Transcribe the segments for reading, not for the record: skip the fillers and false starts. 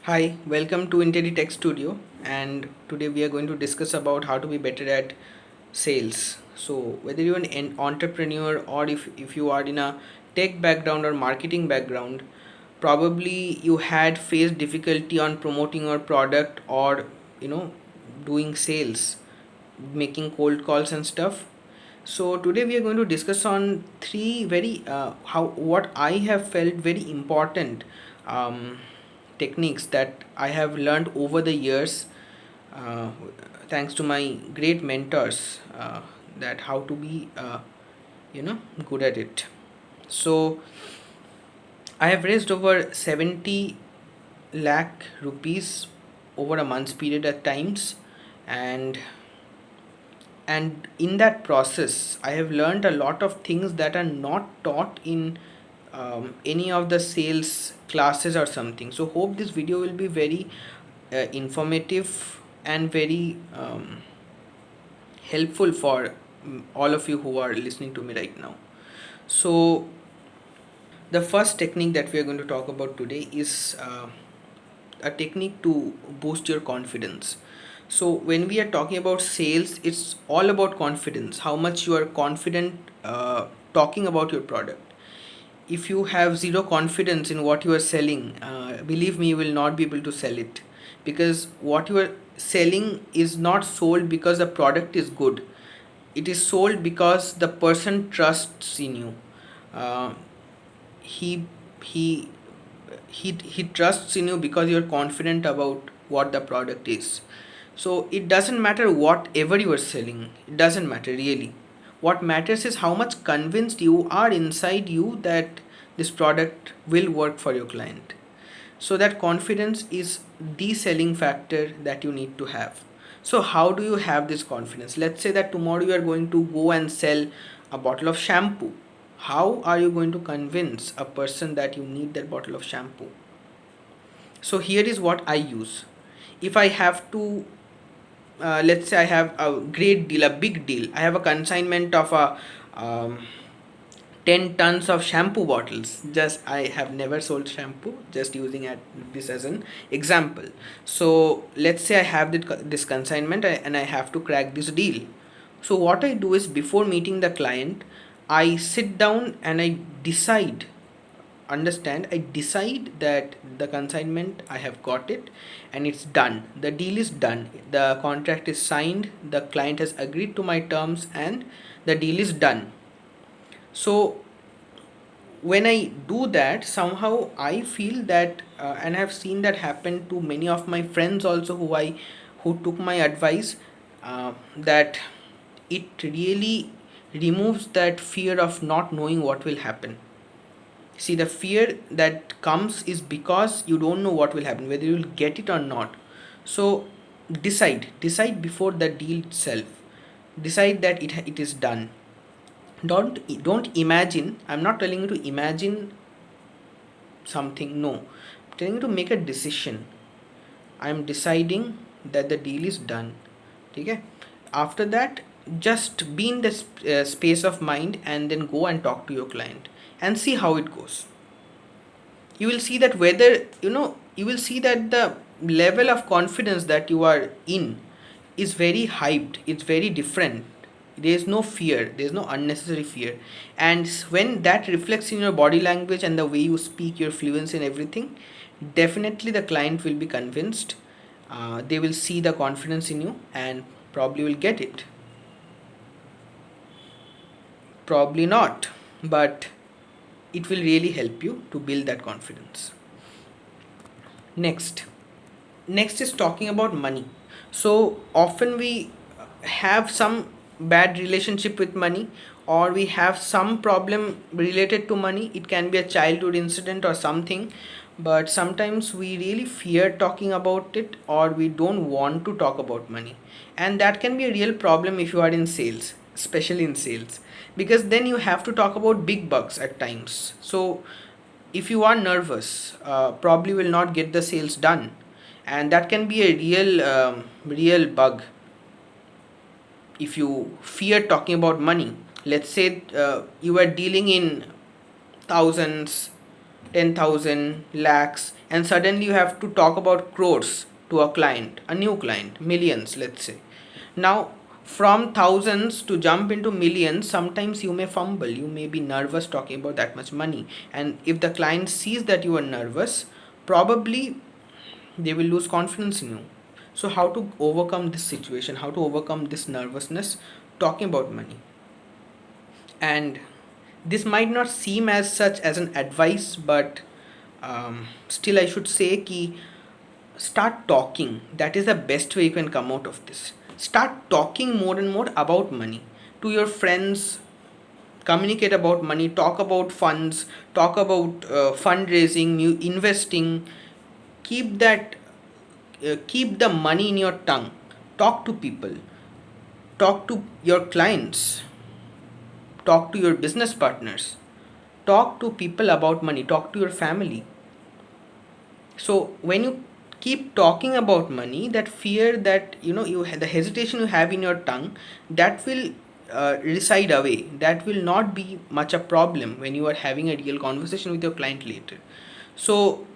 Hi, welcome to Intery Tech Studio, and today we are going to discuss about how to be better at sales. So whether you're an entrepreneur or if you are in a tech background or marketing background, probably you had faced difficulty on promoting your product or you know doing sales, making cold calls and stuff. So today we are going to discuss on three very how what I have felt very important um, techniques that I have learned over the years, uh, thanks to my great mentors, that how to be good at it. So I have raised over 70 lakh rupees over a month's period at times, and in that process I have learned a lot of things that are not taught in any of the sales classes or something. So hope this video will be very informative and very helpful for all of you who are listening to me right now. So the first technique that we are going to talk about today is a technique to boost your confidence. So when we are talking about sales, it's all about confidence, how much you are confident talking about your product. If you have zero confidence in what you are selling, believe me, you will not be able to sell it, because what you are selling is not sold because the product is good. It is sold because the person trusts in you. uh, he he he trusts in you because you're confident about what the product is. So it doesn't matter whatever you are selling, it doesn't matter really. What matters is how much convinced you are inside you that this product will work for your client. So that confidence is the selling factor that you need to have. So how do you have this confidence? Let's say that tomorrow you are going to go and sell a bottle of shampoo. How are you going to convince a person that you need that bottle of shampoo? So here is what I use. If I have to, let's say I have a great deal, a big deal, I have a consignment of a 10 tons of shampoo bottles. Just I have never sold shampoo, just using this as an example. So let's say I have this consignment, and I have to crack this deal. So what I do is, before meeting the client, I sit down and I decide, understand, I decide that the consignment, I have got it, and it's done, the deal is done, the contract is signed, the client has agreed to my terms, and the deal is done. So when I do that, somehow I feel that, and I've seen that happen to many of my friends also, who took my advice, that it really removes that fear of not knowing what will happen. See, the fear that comes is because you don't know what will happen, whether you will get it or not. So decide before the deal itself. Decide that it is done. Don't imagine. I'm not telling you to imagine something. No, I'm telling you to make a decision. I'm deciding that the deal is done. Okay. After that, just be in the space of mind, and then go and talk to your client and see how it goes. You will see that, whether you will see that the level of confidence that you are in is very hyped, it's very different. There is no fear, there is no unnecessary fear. And when that reflects in your body language and the way you speak, your fluency and everything, definitely the client will be convinced. They will see the confidence in you and probably will get it. Probably not, but it will really help you to build that confidence. Next is talking about money. So often we have some bad relationship with money, or we have some problem related to money. It can be a childhood incident or something, but sometimes we really fear talking about it, or we don't want to talk about money. And that can be a real problem if you are in sales, especially in sales, because then you have to talk about big bucks at times. So if you are nervous, probably will not get the sales done, and that can be a real bug. If you fear talking about money, let's say you are dealing in thousands, 10,000 lakhs, and suddenly you have to talk about crores to a client, a new client, millions, let's say. Now, from thousands to jump into millions, sometimes you may fumble, you may be nervous talking about that much money. And if the client sees that you are nervous, probably they will lose confidence in you. So, how to overcome this situation, how to overcome this nervousness talking about money? And this might not seem as such as an advice, but still I should say ki start talking. That is the best way you can come out of this. Start talking more and more about money to your friends. Communicate about money, talk about funds, talk about fundraising, new investing. Keep that keep the money in your tongue. Talk to people, talk to your clients, talk to your business partners, talk to people about money, talk to your family. So when you keep talking about money, that fear, that the hesitation you have in your tongue, that will reside away. That will not be much a problem when you are having a real conversation with your client later. So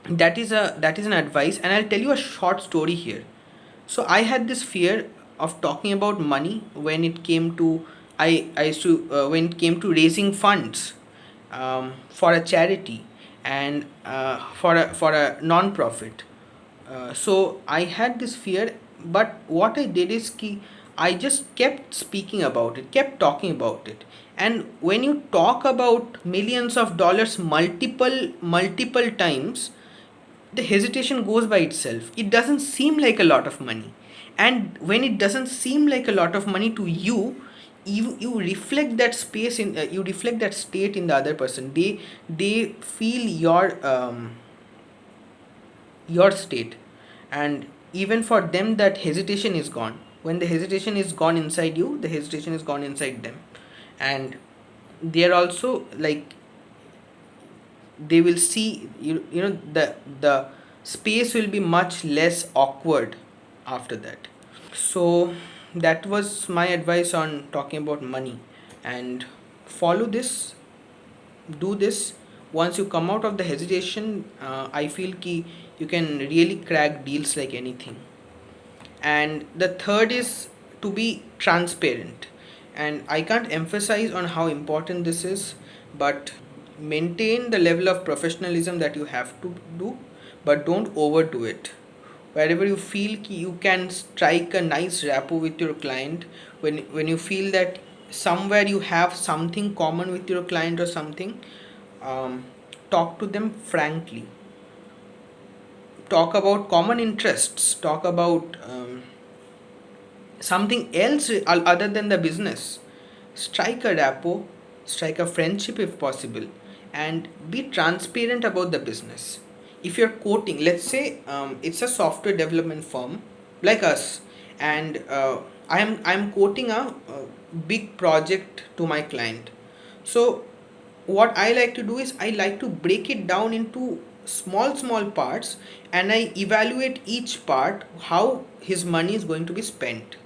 that is an advice, and I'll tell you a short story here. So I had this fear of talking about money when it came to I used to when it came to raising funds for a charity and for a non-profit. So I had this fear, but what I did is I just kept speaking about it, kept talking about it. And when you talk about millions of dollars multiple times, the hesitation goes by itself. It doesn't seem like a lot of money. And when it doesn't seem like a lot of money to you, you reflect that space in you reflect that state in the other person. They feel your state, and even for them that hesitation is gone. When the hesitation is gone inside you, the hesitation is gone inside them, and they are also like, they will see the space will be much less awkward after that. So that was my advice on talking about money, and follow this, do this. Once you come out of the hesitation, I feel ki you can really crack deals like anything. And the third is to be transparent, and I can't emphasize on how important this is, but maintain the level of professionalism that you have to do, but don't overdo it. Wherever you feel you can strike a nice rapport with your client, when you feel that somewhere you have something common with your client or something, um, talk to them frankly, talk about common interests, talk about something else other than the business. Strike a rapport, strike a friendship if possible, and be transparent about the business. If you're quoting, let's say it's a software development firm like us, and I'm quoting a big project to my client. So what I like to do is I like to break it down into small parts, and I evaluate each part how his money is going to be spent.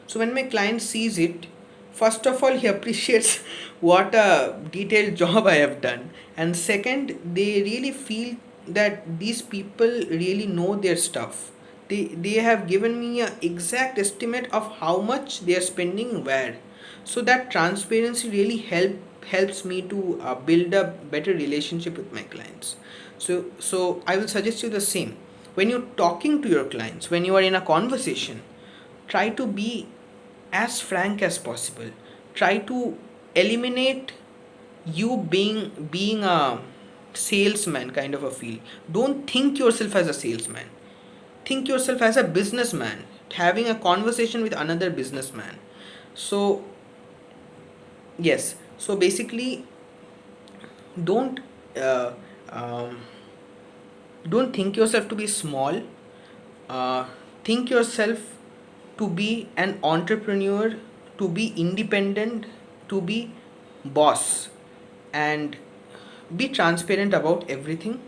So when my client sees it, first of all, he appreciates what a detailed job I have done, and second, they really feel that these people really know their stuff. They have given me a exact estimate of how much they are spending where. So that transparency really helps me to build a better relationship with my clients. So I will suggest you the same. When you're talking to your clients, when you are in a conversation, try to be as frank as possible. Try to eliminate you being a salesman kind of a feel. Don't think yourself as a salesman. Think yourself as a businessman having a conversation with another businessman. So yes, so basically, don't uh, um, don't think yourself to be small. Think yourself to be an entrepreneur, to be independent, to be boss, and be transparent about everything.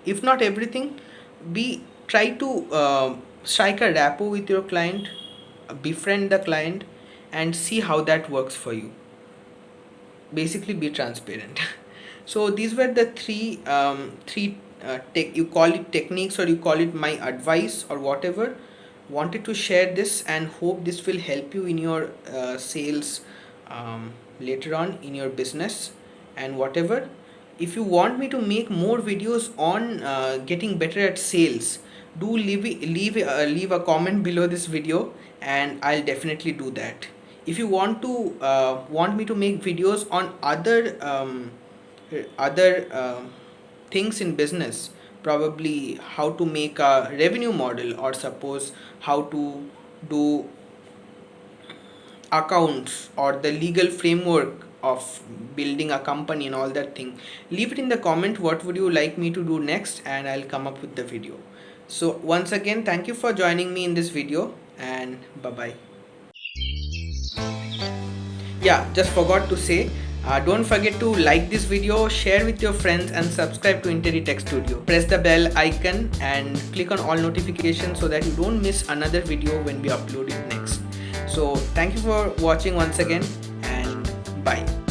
If not everything, be try to strike a rapport with your client, befriend the client, and see how that works for you. Basically, be transparent. So these were the three you call it techniques or you call it my advice or whatever. Wanted to share this and hope this will help you in your sales later on in your business and whatever. If you want me to make more videos on getting better at sales, do leave a comment below this video and I'll definitely do that. If you want me to make videos on other things in business, probably how to make a revenue model, or suppose how to do accounts or the legal framework of building a company and all that thing, leave it in the comment what would you like me to do next and I'll come up with the video. So once again, thank you for joining me in this video and bye bye. Yeah, just forgot to say, don't forget to like this video, share with your friends and subscribe to Intery Tech Studio. Press the bell icon and click on all notifications so that you don't miss another video when we upload it next. So thank you for watching once again and bye.